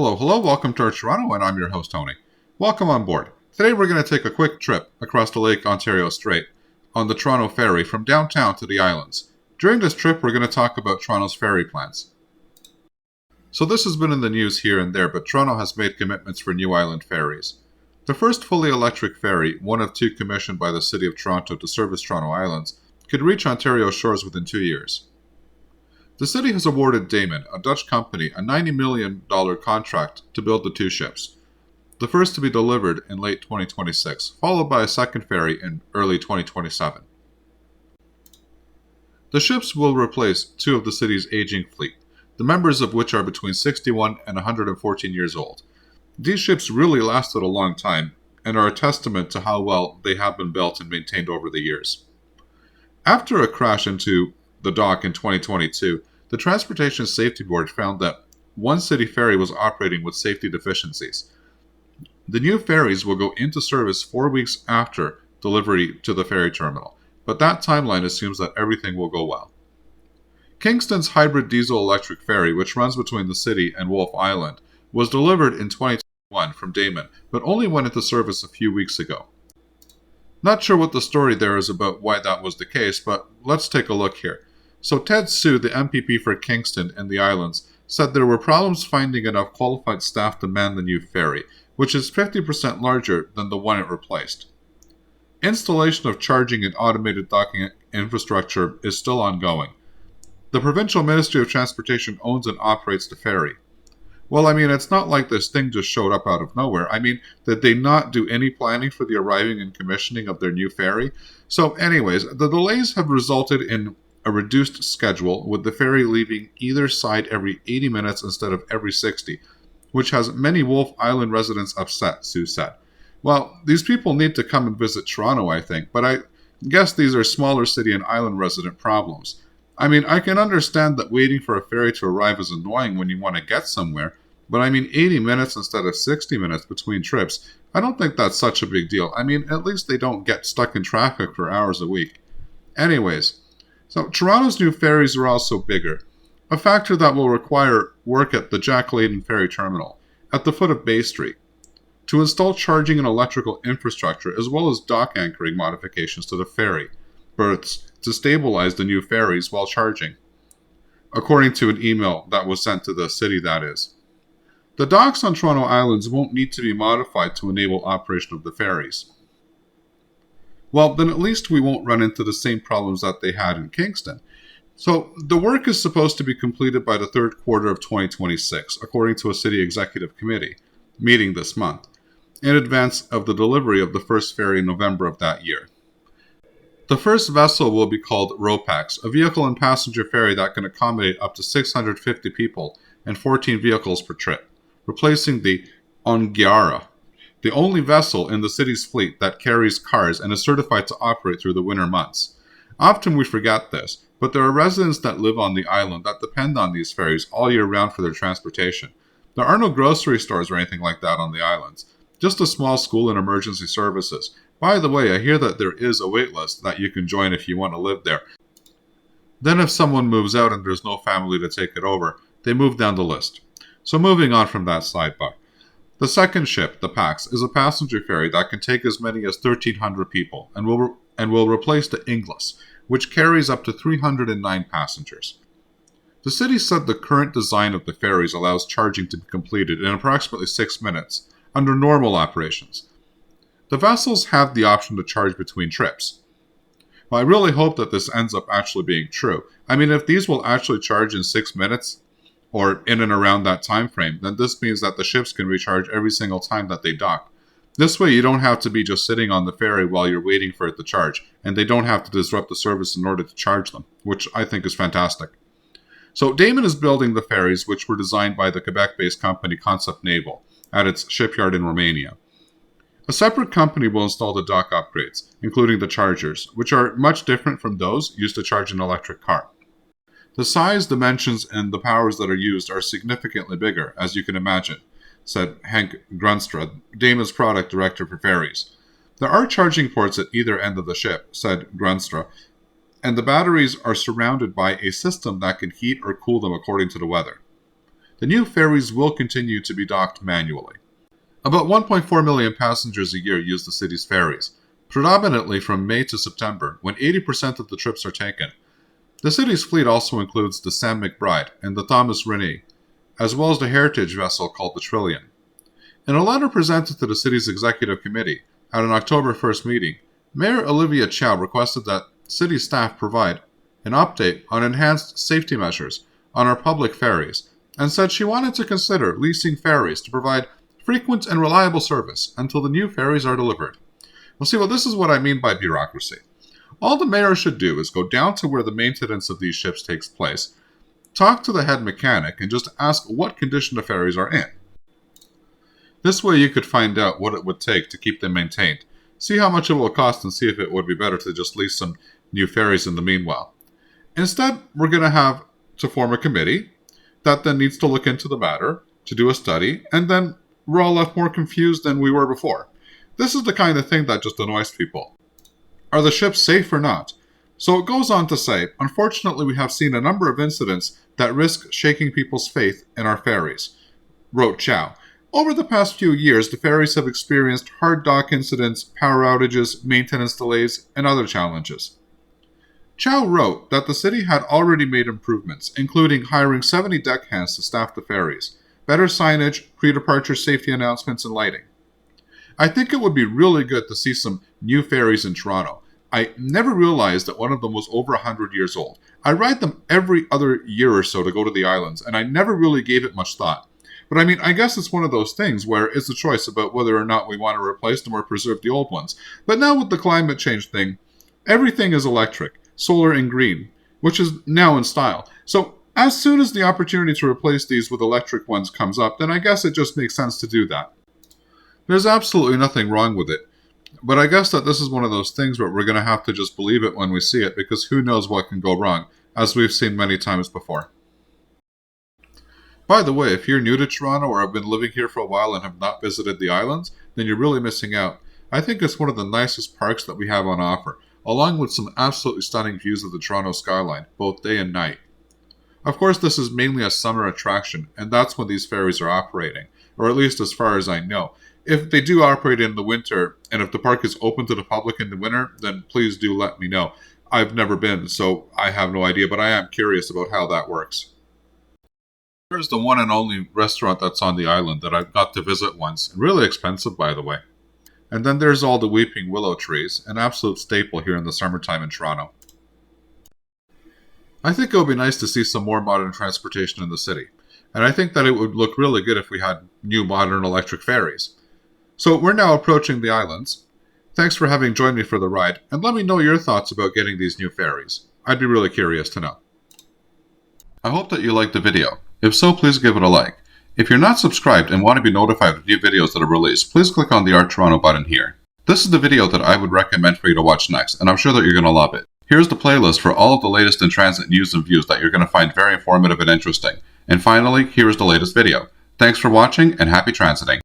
Hello, welcome to Toronto, and I'm your host, Tony. Welcome on board. Today we're going to take a quick trip across the Lake Ontario Strait on the Toronto Ferry from downtown to the islands. During this trip, we're going to talk about Toronto's ferry plans. So this has been in the news here and there, but Toronto has made commitments for new island ferries. The first fully electric ferry, one of two commissioned by the City of Toronto to service Toronto Islands, could reach Ontario shores within 2 years. The city has awarded Damon, a Dutch company, a $90 million contract to build the two ships, the first to be delivered in late 2026, followed by a second ferry in early 2027. The ships will replace two of the city's aging fleet, the members of which are between 61 and 114 years old. These ships really lasted a long time and are a testament to how well they have been built and maintained over the years. After a crash into the dock in 2022, the Transportation Safety Board found that one city ferry was operating with safety deficiencies. The new ferries will go into service 4 weeks after delivery to the ferry terminal, but that timeline assumes that everything will go well. Kingston's hybrid diesel-electric ferry, which runs between the city and Wolfe Island, was delivered in 2021 from Damon, but only went into service a few weeks ago. Not sure what the story there is about why that was the case, but let's take a look here. So Ted Sue, the MPP for Kingston and the Islands, said there were problems finding enough qualified staff to man the new ferry, which is 50% larger than the one it replaced. Installation of charging and automated docking infrastructure is still ongoing. The Provincial Ministry of Transportation owns and operates the ferry. Well, it's not like this thing just showed up out of nowhere. Did they not do any planning for the arriving and commissioning of their new ferry? So anyways, the delays have resulted in a reduced schedule, with the ferry leaving either side every 80 minutes instead of every 60, which has many Wolfe Island residents upset, Sue said. Well, these people need to come and visit Toronto, I think, but I guess these are smaller city and island resident problems. I can understand that waiting for a ferry to arrive is annoying when you want to get somewhere, but 80 minutes instead of 60 minutes between trips, I don't think that's such a big deal. At least they don't get stuck in traffic for hours a week. Anyways, so Toronto's new ferries are also bigger, a factor that will require work at the Jack Layton Ferry Terminal, at the foot of Bay Street, to install charging and electrical infrastructure as well as dock anchoring modifications to the ferry berths to stabilize the new ferries while charging, according to an email that was sent to the city, that is. The docks on Toronto Islands won't need to be modified to enable operation of the ferries. Well, then at least we won't run into the same problems that they had in Kingston. So the work is supposed to be completed by the third quarter of 2026, according to a city executive committee meeting this month, in advance of the delivery of the first ferry in November of that year. The first vessel will be called RoPax, a vehicle and passenger ferry that can accommodate up to 650 people and 14 vehicles per trip, replacing the Ongiara, the only vessel in the city's fleet that carries cars and is certified to operate through the winter months. Often we forget this, but there are residents that live on the island that depend on these ferries all year round for their transportation. There are no grocery stores or anything like that on the islands, just a small school and emergency services. By the way, I hear that there is a wait list that you can join if you want to live there. Then if someone moves out and there's no family to take it over, they move down the list. So moving on from that sidebar. The second ship, the Pax, is a passenger ferry that can take as many as 1,300 people and will replace the Inglis, which carries up to 309 passengers. The city said the current design of the ferries allows charging to be completed in approximately 6 minutes under normal operations. The vessels have the option to charge between trips. Well, I really hope that this ends up actually being true. If these will actually charge in 6 minutes, or in and around that time frame, then this means that the ships can recharge every single time that they dock. This way you don't have to be just sitting on the ferry while you're waiting for it to charge, and they don't have to disrupt the service in order to charge them, which I think is fantastic. So Damon is building the ferries, which were designed by the Quebec-based company Concept Naval at its shipyard in Romania. A separate company will install the dock upgrades, including the chargers, which are much different from those used to charge an electric car. The size, dimensions, and the powers that are used are significantly bigger, as you can imagine, said Henk Grunstra, Damon's product director for ferries. There are charging ports at either end of the ship, said Grunstra, and the batteries are surrounded by a system that can heat or cool them according to the weather. the new ferries will continue to be docked manually. About 1.4 million passengers a year use the city's ferries, predominantly from May to September, when 80% of the trips are taken. The city's fleet also includes the Sam McBride and the Thomas Rennie, as well as the heritage vessel called the Trillion. In a letter presented to the city's executive committee at an October 1st meeting, Mayor Olivia Chow requested that city staff provide an update on enhanced safety measures on our public ferries, and said she wanted to consider leasing ferries to provide frequent and reliable service until the new ferries are delivered. Well, see, this is what I mean by bureaucracy. All the mayor should do is go down to where the maintenance of these ships takes place, talk to the head mechanic, and just ask what condition the ferries are in. This way you could find out what it would take to keep them maintained, see how much it will cost, and see if it would be better to just lease some new ferries in the meanwhile. Instead, we're going to have to form a committee that then needs to look into the matter, to do a study, and then we're all left more confused than we were before. This is the kind of thing that just annoys people. Are the ships safe or not? So it goes on to say, unfortunately we have seen a number of incidents that risk shaking people's faith in our ferries, wrote Chow. Over the past few years, the ferries have experienced hard dock incidents, power outages, maintenance delays, and other challenges. Chow wrote that the city had already made improvements, including hiring 70 deckhands to staff the ferries, better signage, pre-departure safety announcements, and lighting. I think it would be really good to see some new ferries in Toronto. I never realized that one of them was over 100 years old. I ride them every other year or so to go to the islands, and I never really gave it much thought. But I guess it's one of those things where it's a choice about whether or not we want to replace them or preserve the old ones. But now with the climate change thing, everything is electric, solar and green, which is now in style. So as soon as the opportunity to replace these with electric ones comes up, then I guess it just makes sense to do that. There's absolutely nothing wrong with it. But I guess that this is one of those things where we're going to have to just believe it when we see it, because who knows what can go wrong, as we've seen many times before. By the way, if you're new to Toronto or have been living here for a while and have not visited the islands, then you're really missing out. I think it's one of the nicest parks that we have on offer, along with some absolutely stunning views of the Toronto skyline, both day and night. Of course, this is mainly a summer attraction, and that's when these ferries are operating, or at least as far as I know. If they do operate in the winter, and if the park is open to the public in the winter, then please do let me know. I've never been, so I have no idea, but I am curious about how that works. There's the one and only restaurant that's on the island that I got to visit once, really expensive by the way. And then there's all the weeping willow trees, an absolute staple here in the summertime in Toronto. I think it would be nice to see some more modern transportation in the city, and I think that it would look really good if we had new modern electric ferries. So we're now approaching the islands. Thanks for having joined me for the ride, and let me know your thoughts about getting these new ferries. I'd be really curious to know. I hope that you liked the video. If so, please give it a like. If you're not subscribed and want to be notified of new videos that are released, please click on the Art Toronto button here. This is the video that I would recommend for you to watch next, and I'm sure that you're going to love it. Here's the playlist for all of the latest in transit news and views that you're going to find very informative and interesting. And finally, here is the latest video. Thanks for watching, and happy transiting.